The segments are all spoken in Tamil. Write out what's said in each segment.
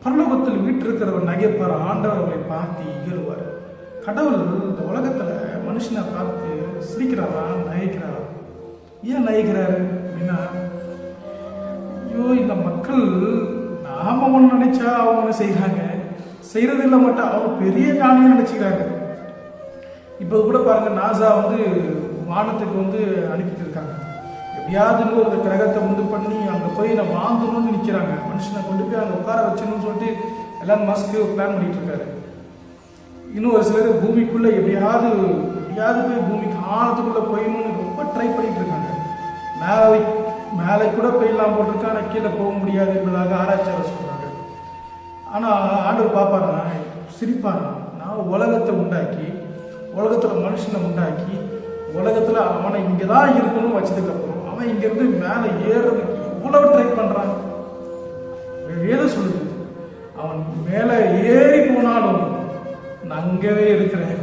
பரலோகத்தில் வீற்றிருக்கிறவர் நகைப்பார், ஆண்டவர் அவரை பார்த்து இகழுவார். கடவுள் இந்த உலகத்துல மனுஷனை பார்த்து சிரிக்கிறாரா, நகைக்கிறாரா? ஏன் நகைக்கிறாரு அப்படின்னா, ஐயோ இந்த மக்கள் நாம ஒன்று நினைச்சா அவங்க ஒன்று செய்யறாங்க, செய்யறது இல்லை மட்டும் அவங்க பெரிய ஞானியை நினைச்சுக்கிறாங்க. இப்போ கூட பாருங்க, நாசா வானத்துக்கு அனுப்பிட்டு இருக்காங்க. எப்படியாவது ஒரு கிரகத்தை பண்ணி அங்கே போய் நான் வாழ்ந்துணும்னு நிற்கிறாங்க. மனுஷனை கொண்டு போய் அங்கே உட்கார வச்சணும்னு சொல்லிட்டு எல்லாம் மஸ்க்கு பிளான் பண்ணிட்டு இருக்காரு. இன்னும் ஒரு சிலர் பூமிக்குள்ள எப்படியாவது போய் பூமிக்கு ஆழத்துக்குள்ள போயிடணும்னு ரொம்ப ட்ரை பண்ணிட்டு இருக்காங்க. மேலே கூட போயிடலாம் போட்டிருக்கா, ஆனால் கீழே போக முடியாது என்பதாக ஆராய்ச்சியாளர் சொல்றாங்க. ஆனால் ஆண்டவர் பார்ப்பாரா, சிரிப்பாரா? நான் உலகத்தை உண்டாக்கி, உலகத்தில் மனுஷனை உண்டாக்கி, உலகத்தில் அவனை இங்கே தான் இருக்கணும்னு வச்சதுக்கப்புறம் அவன் இங்கேருந்து மேலே ஏறுறதுக்கு எவ்வளவு ட்ரை பண்ணுறான். வேதம் சொல்லுது, அவன் மேலே ஏறி போனாலும் நான் அங்கவே இருக்கிறேன்.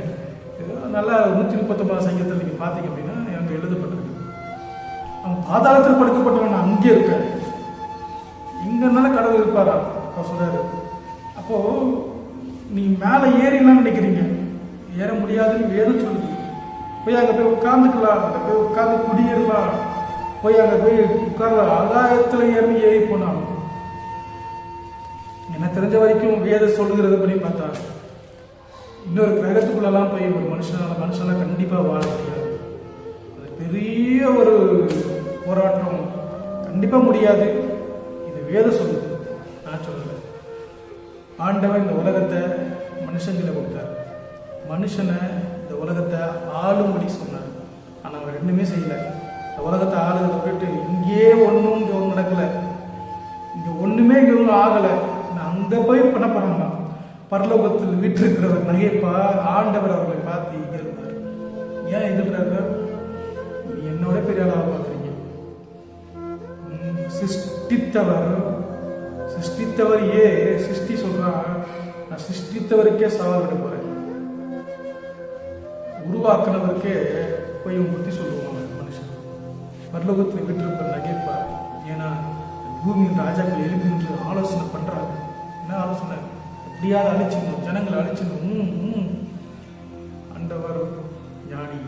நல்லா 139 சங்கத்தில் நீங்கள் பார்த்தீங்க அப்படின்னா அங்கே எழுதப்பட்டிருக்கு, அவன் பாதாளத்தில் படுக்கப்பட்டவன் அங்கே இருக்க, இங்கனால கடவுள் இருப்பாரா சொல்றாரு. அப்போ நீ மேலே ஏறிலாம் நினைக்கிறீங்க, ஏற முடியாதுன்னு வேதம் சொல்லுது. போய் அங்கே போய் உட்காந்துக்கலாம், அங்கே போய் உட்காந்து குடியேறலாம், போய் அங்கே போய் உட்காரலாம். ஆகாயத்தில் ஏறி போனாலும் எனக்கு தெரிஞ்ச வரைக்கும் வேதம் சொல்லுகிறத படி பார்த்தா இன்னொரு கிரகத்துக்குள்ளெல்லாம் போய் ஒரு மனுஷனால கண்டிப்பாக வாழ முடியாது. அது பெரிய ஒரு போராட்டம், கண்டிப்பாக முடியாது. இது வேதம் சொல்லுது, நான் சொல்லலை. ஆண்டவன் இந்த உலகத்தை மனுஷங்களை கொடுத்தார், மனுஷனை இந்த உலகத்தை ஆளும்படி சொன்னார். ஆனால் அவர் ரெண்டுமே செய்யலை. இந்த உலகத்தை ஆளுகிறத விட்டு இங்கேயே ஒன்றும் இங்கே ஒன்றும் நடக்கலை, இங்கே ஒன்றுமே இங்கே ஒன்றும் ஆகலை. நான் அங்கே போய் பண்ண போகிறாங்க. பரலோகத்தில் வீற்றிருக்கிறவர் நகைப்பார், ஆண்டவர் அவர்களை பார்த்து இகழ்வார். ஏன் இகழ்றாரு? நீ என்னோட பெரிய ஆளாக பார்க்குறீங்க. சிருஷ்டித்தவர் சிருஷ்டி சொல்றான், நான் சிருஷ்டித்தவருக்கே சவால் விட போறேன். உருவாக்குனவருக்கே போய் புத்தி சொல்லுவாங்க மனுஷன். பரலோகத்தில் வீற்றிருப்பவர் நகைப்பார். ஏன்னா பூமியின் ராஜாக்கள் எழுப்பி நின்று ஆலோசனை பண்றாங்க. என்ன ஆலோசனை? எப்படியாவது அழிச்சிடணும், ஜனங்களை அழிச்சிடணும். ஆண்டவர் ஞானி,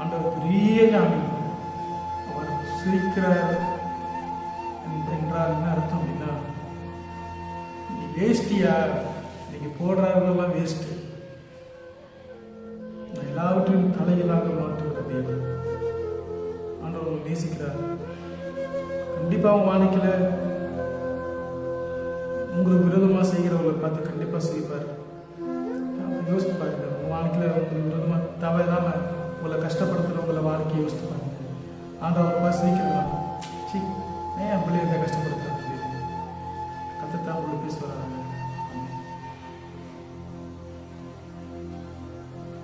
ஆண்டவர் பெரிய ஞானி. அவர் சிரிக்கிறார் என்றால் என்ன அர்த்தம் அப்படின்னா, நீ வேஸ்டியா, நீங்க போடுறாருலாம் வேஸ்ட், நான் எல்லாவற்றையும் தலைகளாக மாற்றுகிற தேவன். ஆண்டவர் நேசிக்கிறார். கண்டிப்பா உன் வாழ்க்கையில உங்களுக்கு விரோதமாக செய்கிறவங்களை பார்த்து கண்டிப்பாக சிரிப்பார். யோசித்து பாருங்க, உங்கள் வாழ்க்கையில் உங்களுக்கு விரோதமாக தவறாமல் உங்களை கஷ்டப்படுத்துகிறவங்களை வாழ்க்கையை யோசித்து பாருங்க. ஆண்டவர் பார்த்து சிரிக்கிறதா, ஏன் பிள்ளைங்க கஷ்டப்படுத்த